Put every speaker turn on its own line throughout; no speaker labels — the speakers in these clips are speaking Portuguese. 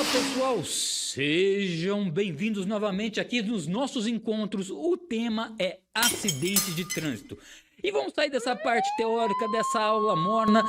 Olá pessoal, sejam bem-vindos novamente aqui nos nossos encontros. O tema é acidente de trânsito. E vamos sair dessa parte teórica, dessa aula morna,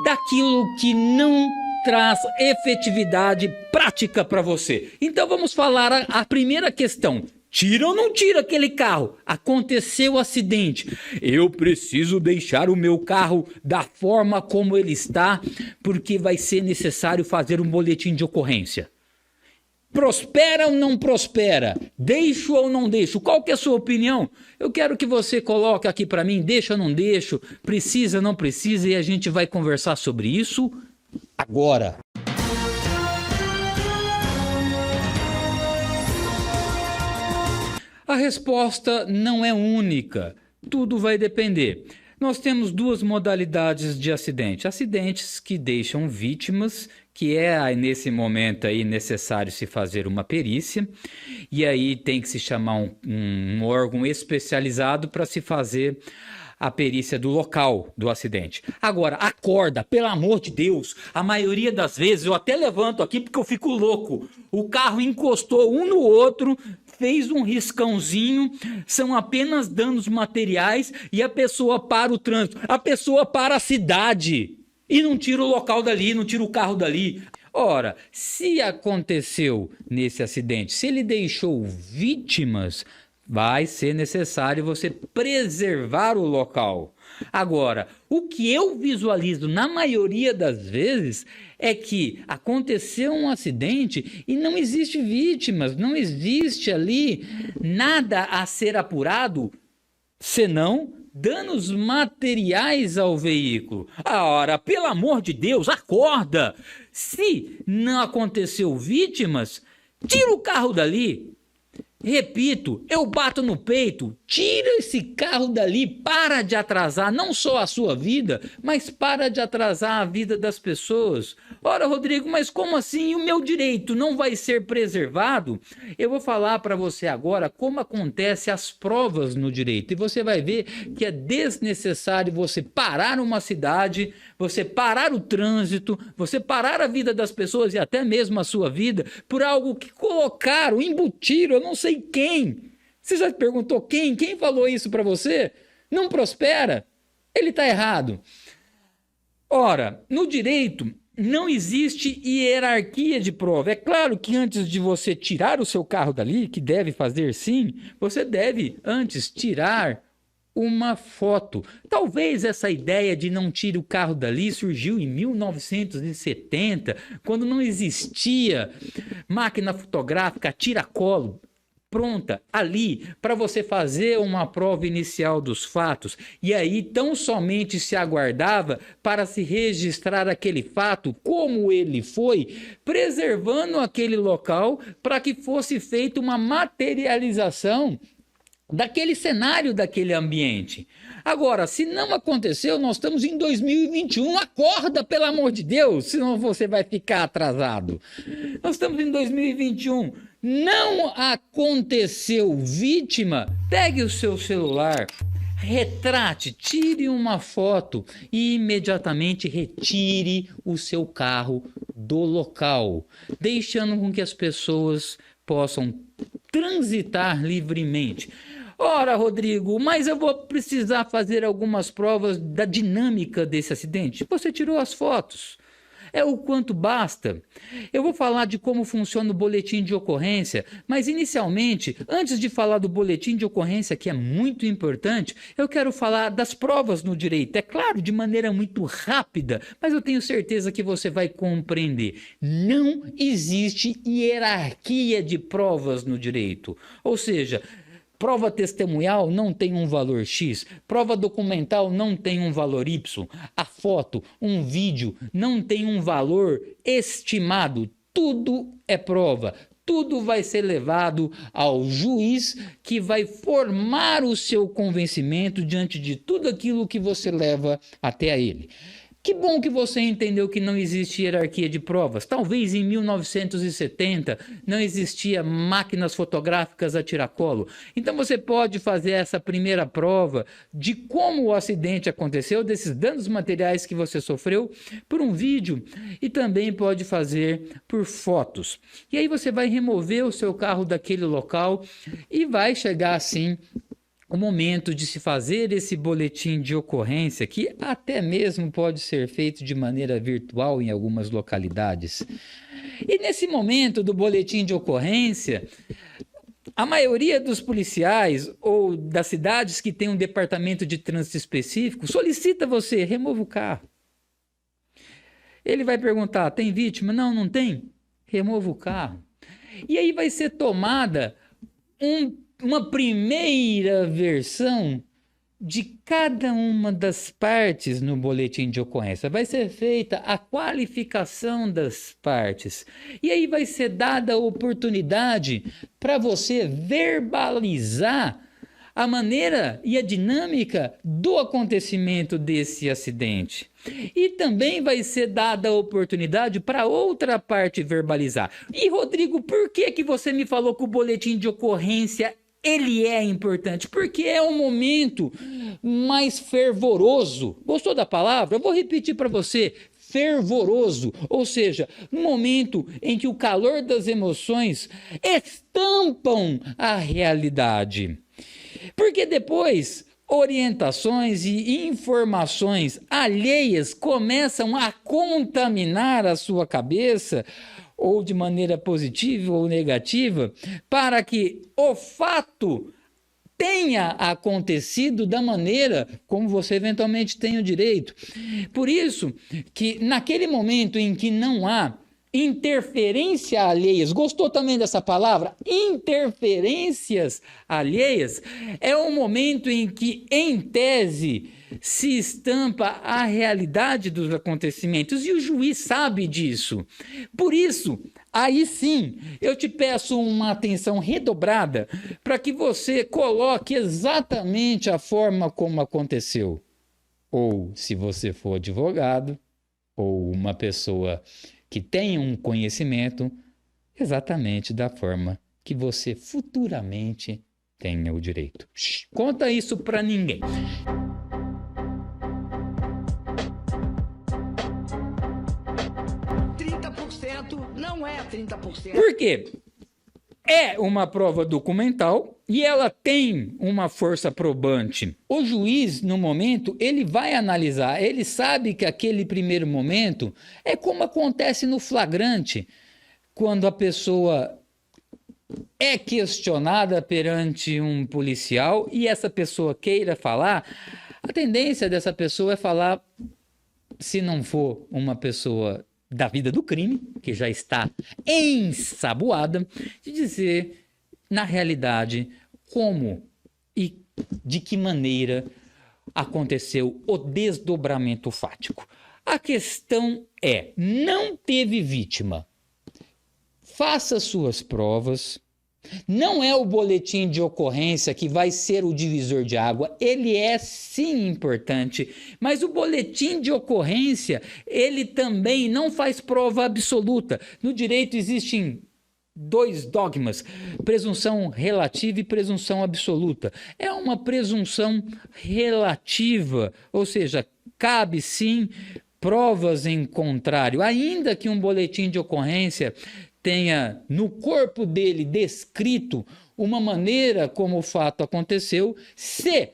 daquilo que não traz efetividade prática para você. Então vamos falar a primeira questão. Tira ou não tira aquele carro? Aconteceu o acidente. Eu preciso deixar o meu carro da forma como ele está, porque vai ser necessário fazer um boletim de ocorrência. Prospera ou não prospera? Deixo ou não deixo? Qual que é a sua opinião? Eu quero que você coloque aqui para mim, deixa ou não deixo, precisa ou não precisa, e a gente vai conversar sobre isso agora. A resposta não é única, tudo vai depender. Nós temos duas modalidades de acidente. Acidentes que deixam vítimas, que é nesse momento aí necessário se fazer uma perícia, e aí tem que se chamar um órgão especializado para se fazer a perícia do local do acidente. Agora, acorda, pelo amor de Deus, a maioria das vezes, eu até levanto aqui porque eu fico louco, o carro encostou um no outro, fez um riscãozinho, são apenas danos materiais e a pessoa para o trânsito, a pessoa para a cidade e não tira o local dali, não tira o carro dali. Ora, se aconteceu nesse acidente, se ele deixou vítimas, vai ser necessário você preservar o local. Agora, o que eu visualizo na maioria das vezes é que aconteceu um acidente e não existe vítimas, não existe ali nada a ser apurado, senão danos materiais ao veículo. Ora, pelo amor de Deus, acorda! Se não aconteceu vítimas, tira o carro dali. Repito, eu bato no peito, tira esse carro dali, para de atrasar não só a sua vida, mas para de atrasar a vida das pessoas. Ora, Rodrigo, mas como assim? O meu direito não vai ser preservado? Eu vou falar para você agora como acontecem as provas no direito. E você vai ver que é desnecessário você parar uma cidade, você parar o trânsito, você parar a vida das pessoas e até mesmo a sua vida por algo que colocaram, embutiram, eu não sei quem. Você já perguntou quem? Quem falou isso para você? Não prospera? Ele está errado. Ora, no direito não existe hierarquia de prova. É claro que antes de você tirar o seu carro dali, que deve fazer sim, você deve antes tirar uma foto. Talvez essa ideia de não tire o carro dali surgiu em 1970, quando não existia máquina fotográfica tiracolo pronta ali para você fazer uma prova inicial dos fatos, e aí tão somente se aguardava para se registrar aquele fato como ele foi, preservando aquele local para que fosse feita uma materialização daquele cenário, daquele ambiente. Agora, se não aconteceu, nós estamos em 2021, acorda, pelo amor de Deus, senão você vai ficar atrasado. Nós estamos em 2021, não aconteceu vítima, pegue o seu celular, retrate, tire uma foto e imediatamente retire o seu carro do local, deixando com que as pessoas possam transitar livremente. Ora, Rodrigo, mas eu vou precisar fazer algumas provas da dinâmica desse acidente. Você tirou as fotos. É o quanto basta. Eu vou falar de como funciona o boletim de ocorrência, mas inicialmente, antes de falar do boletim de ocorrência, que é muito importante, eu quero falar das provas no direito. É claro, de maneira muito rápida, mas eu tenho certeza que você vai compreender. Não existe hierarquia de provas no direito. Ou seja, prova testemunhal não tem um valor X, prova documental não tem um valor Y, a foto, um vídeo não tem um valor estimado, tudo é prova, tudo vai ser levado ao juiz que vai formar o seu convencimento diante de tudo aquilo que você leva até a ele. Que bom que você entendeu que não existe hierarquia de provas. Talvez em 1970 não existia máquinas fotográficas a tiracolo. Então você pode fazer essa primeira prova de como o acidente aconteceu, desses danos materiais que você sofreu, por um vídeo, e também pode fazer por fotos. E aí você vai remover o seu carro daquele local e vai chegar assim o momento de se fazer esse boletim de ocorrência, que até mesmo pode ser feito de maneira virtual em algumas localidades. E nesse momento do boletim de ocorrência, a maioria dos policiais ou das cidades que tem um departamento de trânsito específico solicita você, remova o carro. Ele vai perguntar, tem vítima? Não, não tem? Remova o carro. E aí vai ser tomada uma primeira versão de cada uma das partes no boletim de ocorrência. Vai ser feita a qualificação das partes. E aí vai ser dada a oportunidade para você verbalizar a maneira e a dinâmica do acontecimento desse acidente. E também vai ser dada a oportunidade para outra parte verbalizar. E, Rodrigo, por que você me falou que o boletim de ocorrência ele é importante? Porque é um momento mais fervoroso. Gostou da palavra? Eu vou repetir para você. Fervoroso, ou seja, um momento em que o calor das emoções estampam a realidade. Porque depois orientações e informações alheias começam a contaminar a sua cabeça, ou de maneira positiva ou negativa, para que o fato tenha acontecido da maneira como você eventualmente tem o direito. Por isso que naquele momento em que não há interferência alheias, gostou também dessa palavra? Interferências alheias é o momento em que, em tese, se estampa a realidade dos acontecimentos e o juiz sabe disso. Por isso, aí sim, eu te peço uma atenção redobrada para que você coloque exatamente a forma como aconteceu. Ou, se você for advogado, ou uma pessoa que tenha um conhecimento, exatamente da forma que você futuramente tenha o direito. Conta isso para ninguém.
Não é 30%.
Por quê? É uma prova documental e ela tem uma força probante. O juiz, no momento, ele vai analisar, ele sabe que aquele primeiro momento é como acontece no flagrante, quando a pessoa é questionada perante um policial e essa pessoa queira falar, a tendência dessa pessoa é falar, se não for uma pessoa da vida do crime, que já está ensaboada, de dizer, na realidade, como e de que maneira aconteceu o desdobramento fático. A questão é, não teve vítima. Faça suas provas. Não é o boletim de ocorrência que vai ser o divisor de água, ele é sim importante, mas o boletim de ocorrência, ele também não faz prova absoluta. No direito existem dois dogmas, presunção relativa e presunção absoluta. É uma presunção relativa, ou seja, cabe sim provas em contrário, ainda que um boletim de ocorrência tenha no corpo dele descrito uma maneira como o fato aconteceu, se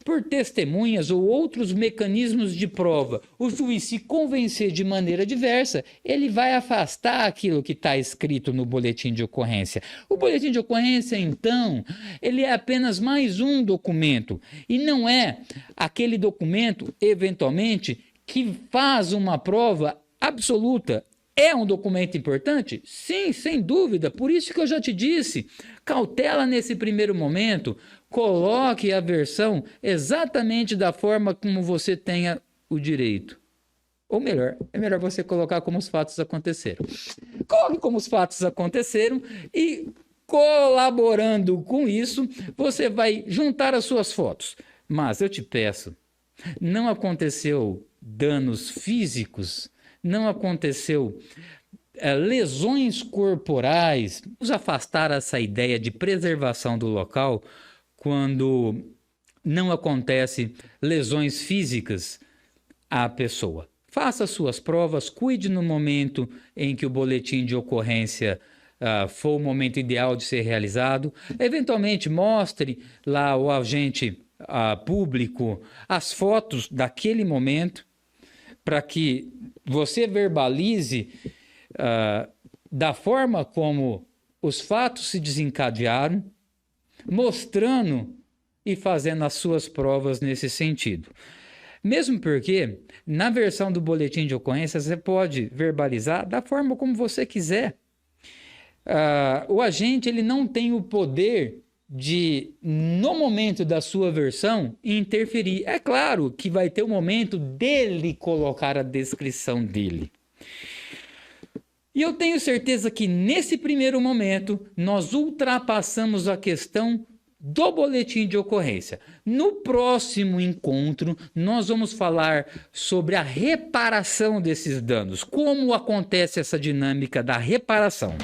por testemunhas ou outros mecanismos de prova o juiz se convencer de maneira diversa, ele vai afastar aquilo que está escrito no boletim de ocorrência. O boletim de ocorrência, então, ele é apenas mais um documento e não é aquele documento, eventualmente, que faz uma prova absoluta. É um documento importante? Sim, sem dúvida. Por isso que eu já te disse, cautela nesse primeiro momento, coloque a versão exatamente da forma como você tenha o direito. Ou melhor, é melhor você colocar como os fatos aconteceram. Coloque como os fatos aconteceram e, colaborando com isso, você vai juntar as suas fotos. Mas eu te peço, não aconteceu danos físicos, não aconteceu lesões corporais. Vamos afastar essa ideia de preservação do local quando não acontece lesões físicas à pessoa. Faça suas provas, cuide no momento em que o boletim de ocorrência for o momento ideal de ser realizado. Eventualmente, mostre lá ao agente público as fotos daquele momento, para que você verbalize da forma como os fatos se desencadearam, mostrando e fazendo as suas provas nesse sentido. Mesmo porque, na versão do boletim de ocorrência, você pode verbalizar da forma como você quiser. O agente ele não tem o poder de, no momento da sua versão, interferir. É claro que vai ter o momento dele colocar a descrição dele. E eu tenho certeza que nesse primeiro momento nós ultrapassamos a questão do boletim de ocorrência. No próximo encontro, nós vamos falar sobre a reparação desses danos. Como acontece essa dinâmica da reparação.